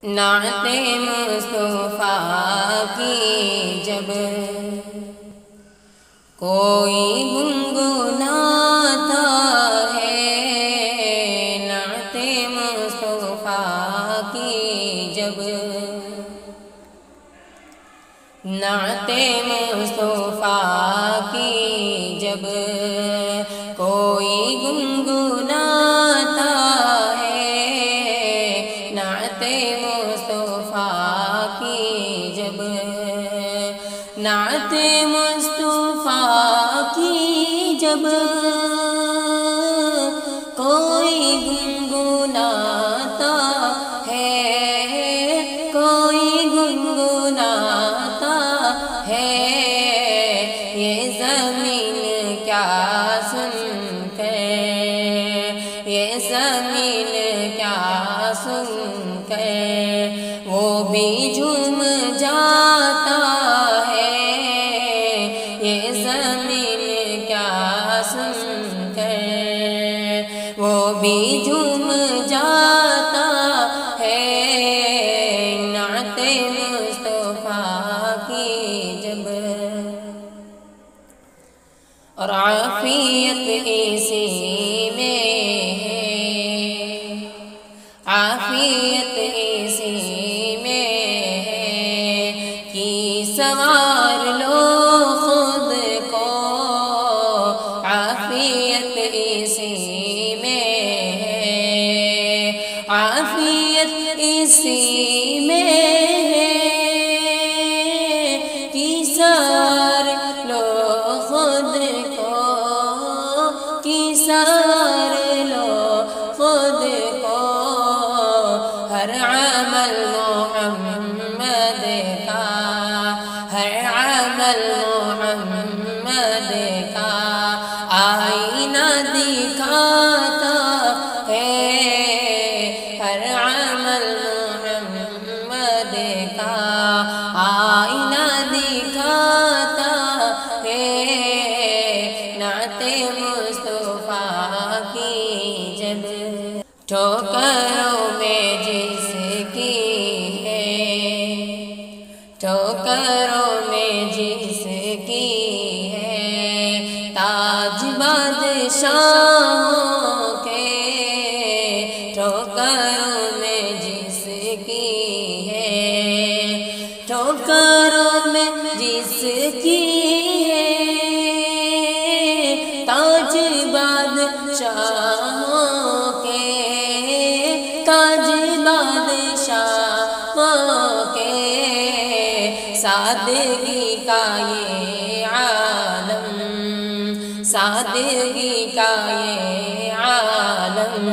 نعت مصطفیٰ کی جب کوئی گنگناتا ہے، نعت مصطفیٰ کی جب نعت مصطفیٰ کی جب کوئی گنگناتا ہے، نعت مصطفیٰ کی جب نعت مصطفیٰ کی جب کوئی گنگناتا ہے، کوئی گنگناتا ہے، یہ زمین کیا سن کر، یہ زمین کیا سن کر وہ بھی جھوم جاتا ہے، یہ زمین کیا سن کر وہ بھی جھوم جاتا ہے، نعت مصطفیٰ کی جب اور عافیت اسی میں ہے، عافیت اسی میں ہے کہ سنوار لو خود کو، عافیت اسی میں ہے، عافیت اسی میں ہے کہ سنوار لو خود کو، کہ سنوار لو خود کو، ہر عمل محمد کا، ہر عمل محمد کا آئینہ دکھاتا ہے، ہر عمل محمد کا آئینہ دکھاتا ہے، نعت مصطفیٰ کی جب ٹھوکروں میں جس کی ہے، ٹھوکروں میں جس کی ہے تاج بادشاہوں کے، ٹھوکروں میں جس کی ہے، ٹھوکروں میں جس کی ہے تاج بادشاہوں کے، تاج بادشاہوں کے، سادگی کا یہ عالم، سادگی کا یہ عالم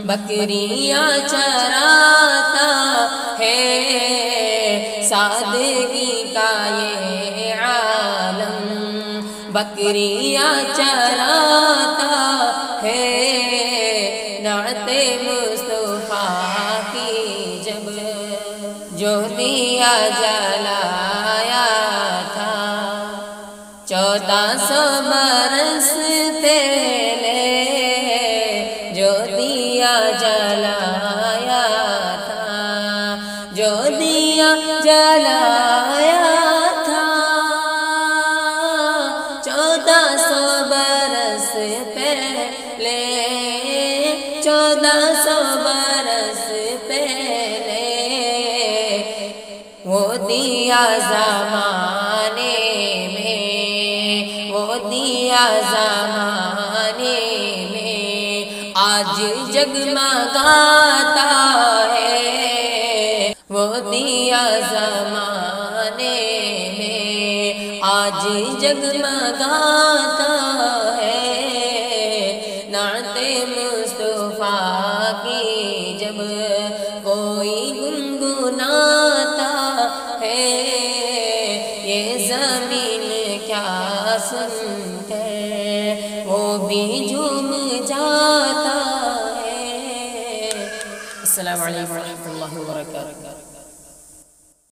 بکریاں چراتا ہے، سادگی کا یہ عالم بکریاں چراتا ہے، نعت مصطفیٰ کی جب جو دیا جلایا تھا 1400 برس پہلے، جو دیا جلایا تھا، جو دیا جلایا تھا 1400 برس پہلے، 1400 برس پہلے وہ دیا زمانے میں، وہ دیا زمانے میں آج جگمگاتا ہے، وہ دیا زمانے میں آج جگمگاتا ہے، نعت مصطفیٰ کی جب کوئی گنگناتا ہے، یہ زمین کیا سن کر وہ بھی جھوم جاتا ہے۔ السلام علیکم ورحمۃ اللہ وبرکاتہ۔